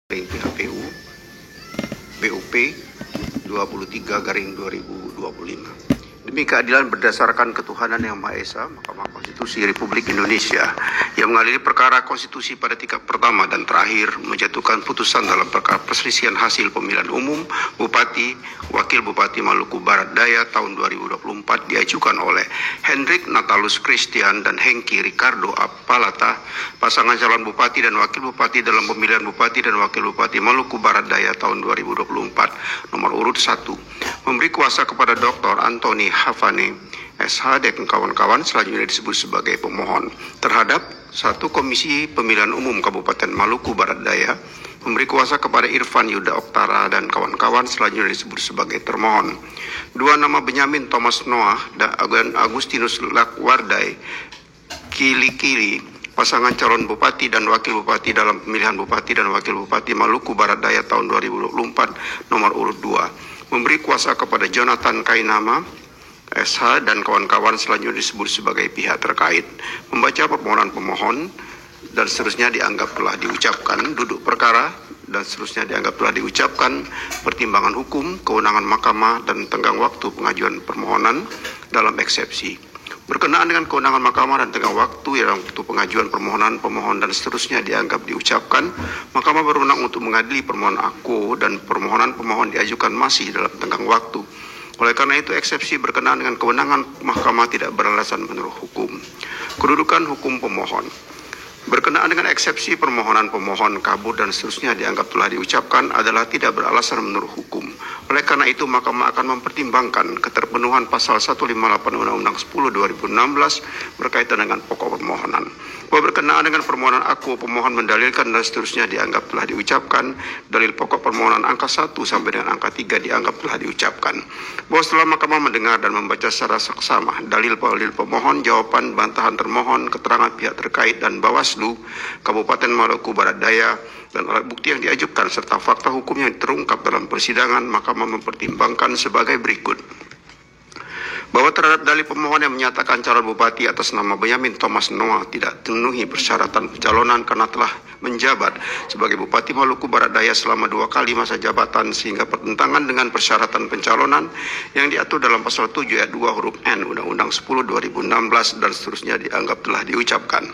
PKPU BUP 23/2025. Demi keadilan berdasarkan ketuhanan yang Maha Esa, Mahkamah Konstitusi Republik Indonesia yang mengadili perkara konstitusi pada tingkat pertama dan terakhir menjatuhkan putusan dalam perkara perselisihan hasil pemilihan umum Bupati, Wakil Bupati Maluku Barat Daya tahun 2024 diajukan oleh Hendrik Natalus Christian dan Hengki Ricardo Apalata, pasangan calon Bupati dan Wakil Bupati dalam pemilihan Bupati dan Wakil Bupati Maluku Barat Daya tahun 2024 nomor urut 1, memberi kuasa kepada Dr. Antoni Hafane SH dan kawan-kawan selanjutnya disebut sebagai pemohon terhadap satu Komisi Pemilihan Umum Kabupaten Maluku Barat Daya, memberi kuasa kepada Irfan Yuda Oktara dan kawan-kawan selanjutnya disebut sebagai termohon. Dua nama Benyamin Thomas Noah dan Agustinus Lakwardai Kili-Kili, pasangan calon Bupati dan Wakil Bupati dalam pemilihan Bupati dan Wakil Bupati Maluku Barat Daya tahun 2024 nomor urut 2, memberi kuasa kepada Jonathan Kainama SH dan kawan-kawan selanjutnya disebut sebagai pihak terkait, membaca permohonan pemohon dan seterusnya dianggap telah diucapkan, duduk perkara dan seterusnya dianggap telah diucapkan, pertimbangan hukum, kewenangan mahkamah dan tenggang waktu pengajuan permohonan dalam eksepsi. Berkenaan dengan kewenangan mahkamah dan tenggang waktu dalam waktu pengajuan permohonan pemohon dan seterusnya dianggap diucapkan, mahkamah berwenang untuk mengadili permohonan aku dan permohonan pemohon diajukan masih dalam tenggang waktu. Oleh karena itu, eksepsi berkenaan dengan kewenangan mahkamah tidak beralasan menurut hukum. Kedudukan hukum pemohon. Berkenaan dengan eksepsi permohonan pemohon kabur dan seterusnya dianggap telah diucapkan adalah tidak beralasan menurut hukum. Oleh karena itu, mahkamah akan mempertimbangkan keterpenuhan pasal 158 Undang-Undang 10/2016 berkaitan dengan pokok permohonan. Bahwa berkenaan dengan permohonan aku, pemohon mendalilkan dan seterusnya dianggap telah diucapkan, dalil pokok permohonan angka 1 sampai dengan angka 3 dianggap telah diucapkan. Bahwa setelah mahkamah mendengar dan membaca secara saksama dalil pemohon, jawaban bantahan termohon, keterangan pihak terkait dan Bawaslu Kabupaten Maluku Barat Daya dan alat bukti yang diajukan serta fakta hukum yang terungkap dalam persidangan, mahkamah mempertimbangkan sebagai berikut. Bahwa terhadap dalil pemohon yang menyatakan calon bupati atas nama Benyamin Thomas Noah tidak memenuhi persyaratan pencalonan karena telah menjabat sebagai Bupati Maluku Barat Daya selama 2 kali masa jabatan sehingga bertentangan dengan persyaratan pencalonan yang diatur dalam pasal 7 ayat 2 huruf N Undang-Undang 10/2016 dan seterusnya dianggap telah diucapkan.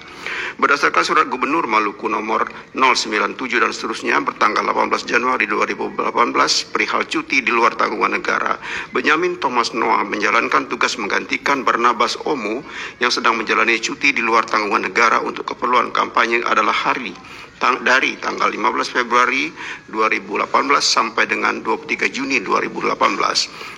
Berdasarkan surat Gubernur Maluku nomor 097 dan seterusnya bertanggal 18 Januari 2018 perihal cuti di luar tanggungan negara, Benyamin Thomas Noah menjalankan tugas menggantikan Barnabas Omo yang sedang menjalani cuti di luar tanggungan negara untuk keperluan kampanye adalah dari tanggal 15 Februari 2018 sampai dengan 23 Juni 2018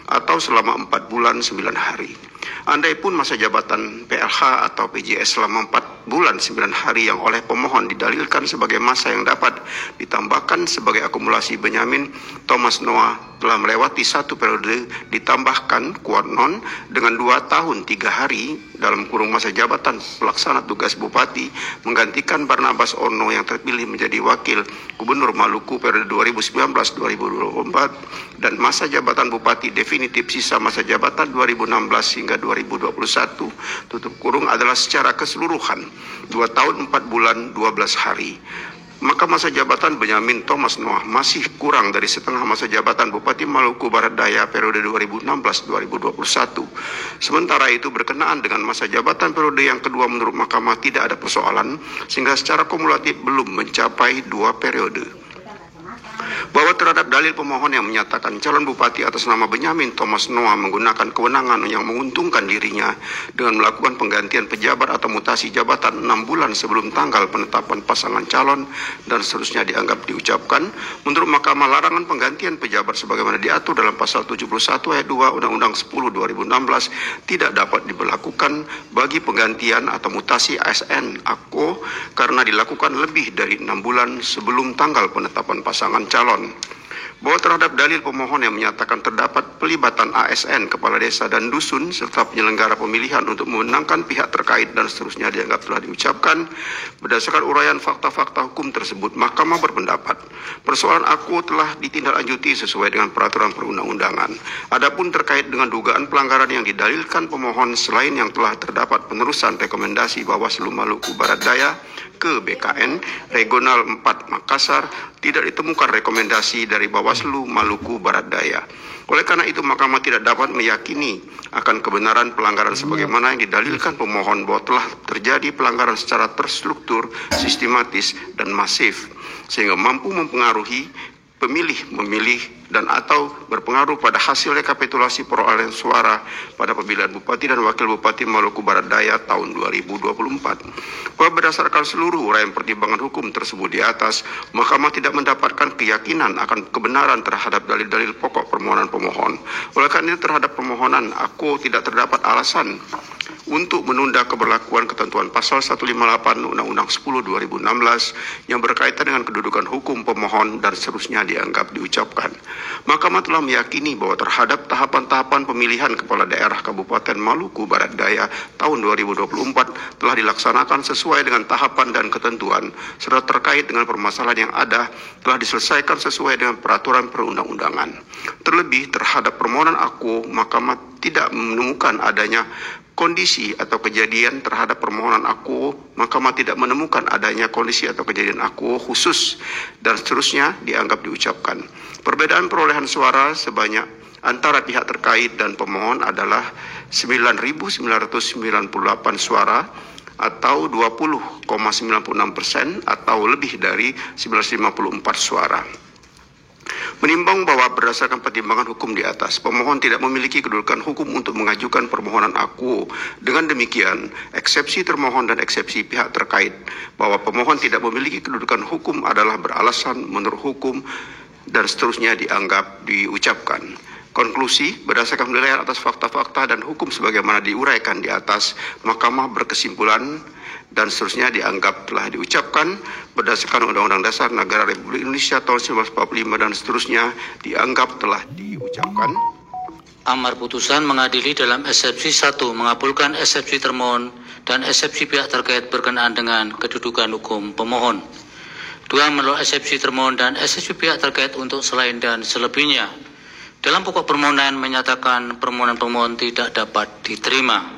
atau selama 4 bulan 9 hari. Andaipun masa jabatan PLH atau PJS selama 4 bulan 9 hari yang oleh pemohon didalilkan sebagai masa yang dapat ditambahkan sebagai akumulasi, Benyamin Thomas Noah telah melewati 1 periode ditambahkan kuarnon dengan 2 tahun 3 hari dalam kurung masa jabatan pelaksana tugas Bupati menggantikan Barnabas Ono yang terpilih menjadi Wakil Gubernur Maluku periode 2019-2024 dan masa jabatan Bupati definitif sisa masa jabatan 2016 hingga 2021 tutup kurung adalah secara keseluruhan 2 tahun 4 bulan 12 hari. Maka masa jabatan Benyamin Thomas Noah masih kurang dari setengah masa jabatan Bupati Maluku Barat Daya periode 2016-2021. Sementara itu, berkenaan dengan masa jabatan periode yang kedua menurut mahkamah tidak ada persoalan sehingga secara kumulatif belum mencapai 2 periode. Bahwa terhadap dalil pemohon yang menyatakan calon bupati atas nama Benyamin Thomas Noah menggunakan kewenangan yang menguntungkan dirinya dengan melakukan penggantian pejabat atau mutasi jabatan 6 bulan sebelum tanggal penetapan pasangan calon dan seterusnya dianggap diucapkan, menurut mahkamah larangan penggantian pejabat sebagaimana diatur dalam pasal 71 ayat 2 Undang-Undang 10/2016 tidak dapat diberlakukan bagi penggantian atau mutasi ASN AKO karena dilakukan lebih dari 6 bulan sebelum tanggal penetapan pasangan calon. bahwa terhadap dalil pemohon yang menyatakan terdapat pelibatan ASN, kepala desa dan dusun serta penyelenggara pemilihan untuk memenangkan pihak terkait dan seterusnya dianggap telah diucapkan, berdasarkan uraian fakta-fakta hukum tersebut, Mahkamah berpendapat persoalan aku telah ditindaklanjuti sesuai dengan peraturan perundang-undangan. Adapun terkait dengan dugaan pelanggaran yang didalilkan pemohon, selain yang telah terdapat penerusan rekomendasi Bawaslu Maluku Barat Daya ke BKN Regional 4 Makassar, tidak ditemukan rekomendasi dari Bawaslu Maluku Barat Daya. Oleh karena itu, Mahkamah tidak dapat meyakini akan kebenaran pelanggaran sebagaimana yang didalilkan pemohon bahwa telah terjadi pelanggaran secara terstruktur, sistematis, dan masif, sehingga mampu mempengaruhi pemilih memilih dan atau berpengaruh pada hasil rekapitulasi perolehan suara pada pemilihan Bupati dan Wakil Bupati Maluku Barat Daya tahun 2024. Bahwa berdasarkan seluruh uraian pertimbangan hukum tersebut di atas, Mahkamah tidak mendapatkan keyakinan akan kebenaran terhadap dalil-dalil pokok permohonan pemohon. Oleh karena itu, terhadap permohonan aku tidak terdapat alasan untuk menunda keberlakuan ketentuan pasal 158 Undang-Undang 10 2016 yang berkaitan dengan kedudukan hukum pemohon dan seterusnya dianggap diucapkan. Mahkamah telah meyakini bahwa terhadap tahapan-tahapan pemilihan kepala daerah Kabupaten Maluku Barat Daya tahun 2024 telah dilaksanakan sesuai dengan tahapan dan ketentuan serta terkait dengan permasalahan yang ada telah diselesaikan sesuai dengan peraturan perundang-undangan. Terlebih terhadap permohonan aku, Mahkamah tidak menemukan adanya kondisi atau kejadian terhadap permohonan aku, Mahkamah tidak menemukan adanya kondisi atau kejadian aku khusus dan seterusnya dianggap diucapkan. Perbedaan perolehan suara sebanyak antara pihak terkait dan pemohon adalah 9.998 suara atau 20,96% atau lebih dari 954 suara. Menimbang bahwa berdasarkan pertimbangan hukum di atas, pemohon tidak memiliki kedudukan hukum untuk mengajukan permohonan aku. Dengan demikian, eksepsi termohon dan eksepsi pihak terkait bahwa pemohon tidak memiliki kedudukan hukum adalah beralasan menurut hukum dan seterusnya dianggap diucapkan. Konklusi, berdasarkan penilaian atas fakta-fakta dan hukum sebagaimana diuraikan di atas, Mahkamah berkesimpulan dan seterusnya dianggap telah diucapkan berdasarkan Undang-Undang Dasar Negara Republik Indonesia tahun 1945 dan seterusnya dianggap telah diucapkan. Amar putusan mengadili dalam eksepsi 1 mengabulkan eksepsi termohon dan eksepsi pihak terkait berkenaan dengan kedudukan hukum pemohon. 2 menolak eksepsi termohon dan eksepsi pihak terkait untuk selain dan selebihnya. Dalam pokok permohonan menyatakan permohonan pemohon tidak dapat diterima.